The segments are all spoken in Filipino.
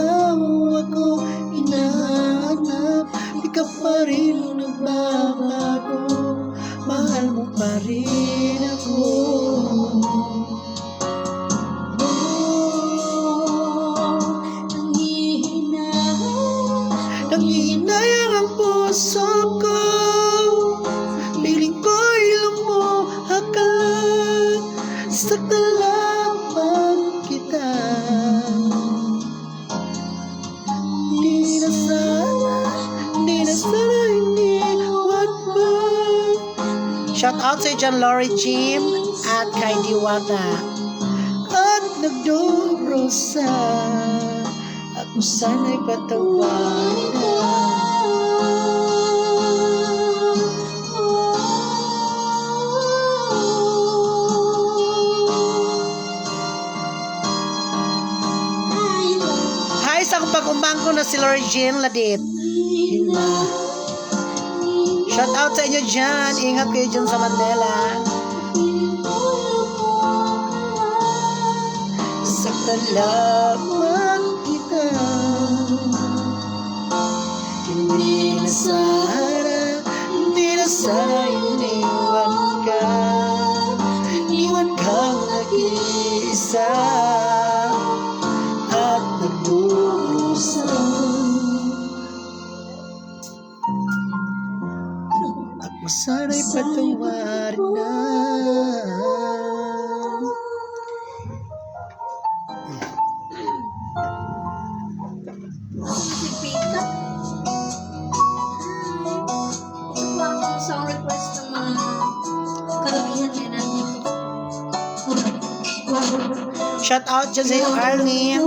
ikaw ako hinahanap, di ka pa rin nagbabago, mahal mo pa rin ako. Nangihinayang ang puso ko, piling ko ilong mo hakalan, saktan lamang kita. Di na sana iniwan pa. Shout out sa John Lori Jim at kay Diwata. At nagdurusa, ako sana'y patawanan. Hi sa kapag-umbang ko na si Lori Jean Ladit. Shout out sa inyo dyan. Ingat kayo dyan sa Mandela. Saktan lamang kita. Hindi na sana iniwan ka. Iniwan kang nag-iisa at nagdurusa. Ako sana'y patawarin na. Si Pita. Ito po ang song request ng mga karamihan na nandito. Shout out dyan sa iyo, Arlene.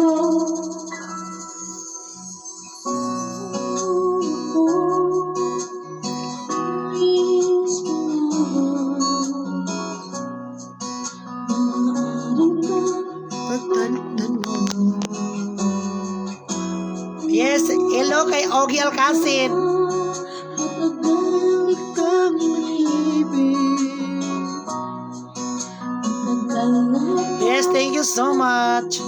Yes, hello kay Ogie Alcacid. Yes, thank you so much.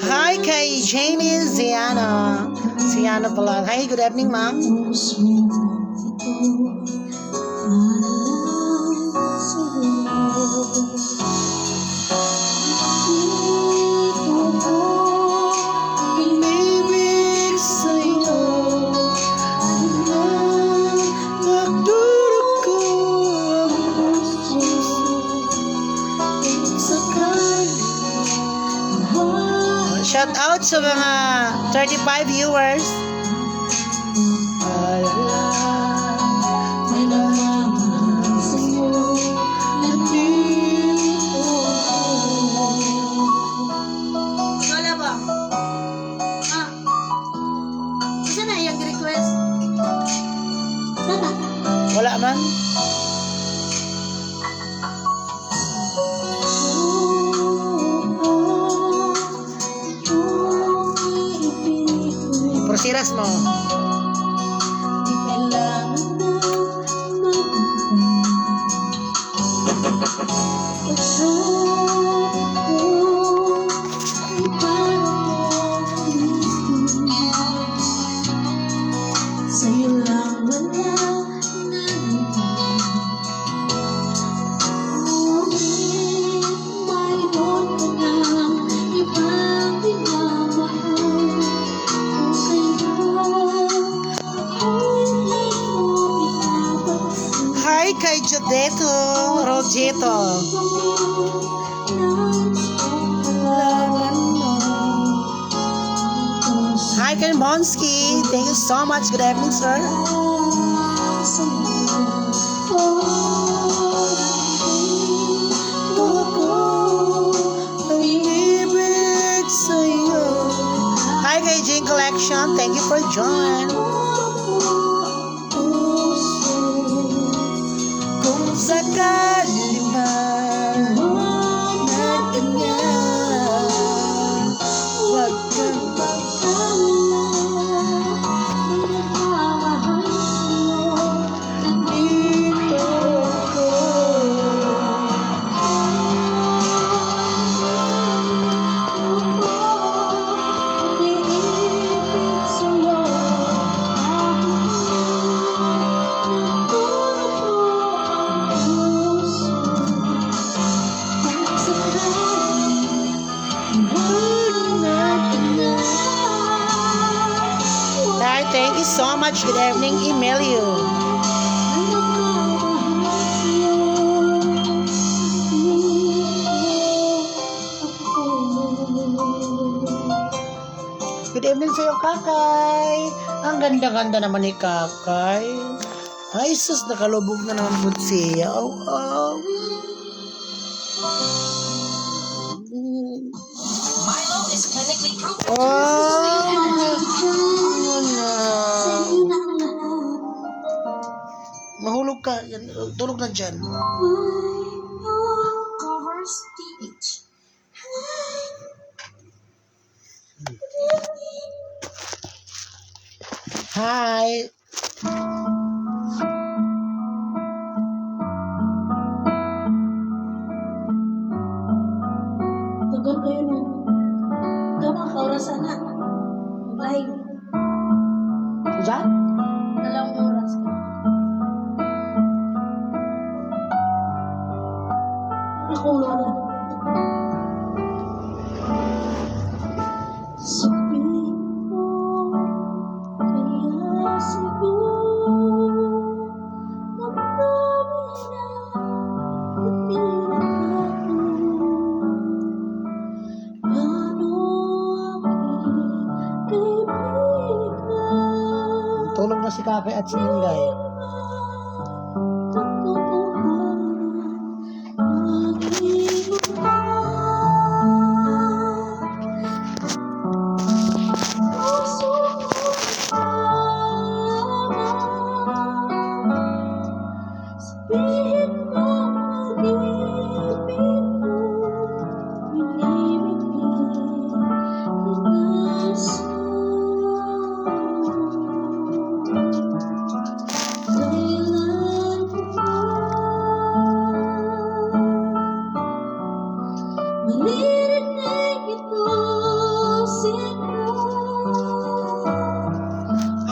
Hi kay Janie Ziana. Ziana pala. Hi, good evening, ma'am. Umibig sa'yo, nagdurog ko ang puso sakali. Shout out sa mga 35 viewers. May nalaman sa'yo na piling ko. Wala ba? Saan na yung request? Wala man. Prosiras mo. Hi kay Jodeto Rogeto. Hi kay Monsky. Thank you so much. Good evening, sir. Hi kay Jane Collection. Thank you for joining. Kung sakali man na ganyan you so much. Good evening, Emilio. Good evening sa'yo, Kakay. Ang ganda-ganda naman ni Kakay. Ay, sus, nakalubog na naman po siya. Oh, oh. Milo is clinically proven Oh, ano na. Mahulog ka. Yan, tulog na dyan. Covers TH. Hi. Tugon kayo nung gama kaurasan na. Bahay. Diyan? 2 oras ka. Ako lola. Sabihin mo, kaya siguro damdamin na hindi nagbago. Paano aking kaibigan? Tulog na si Kakay at si Inday.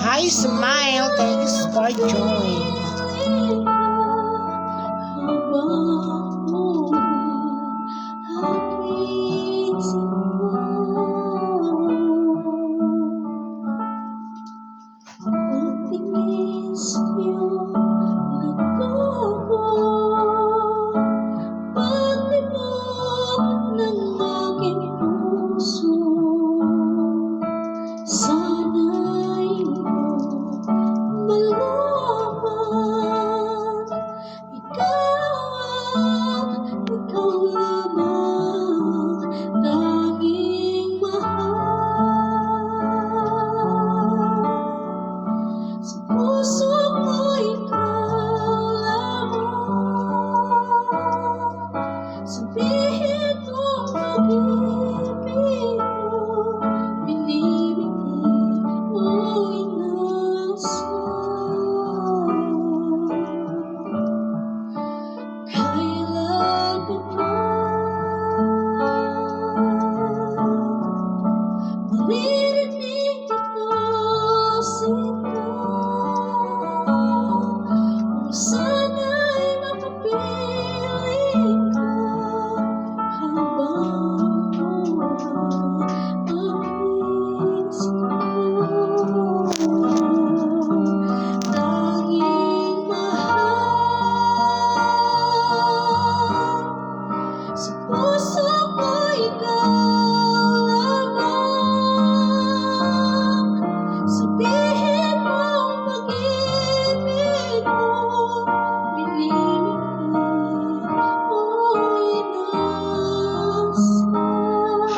Hi, Smile. Thanks for joining.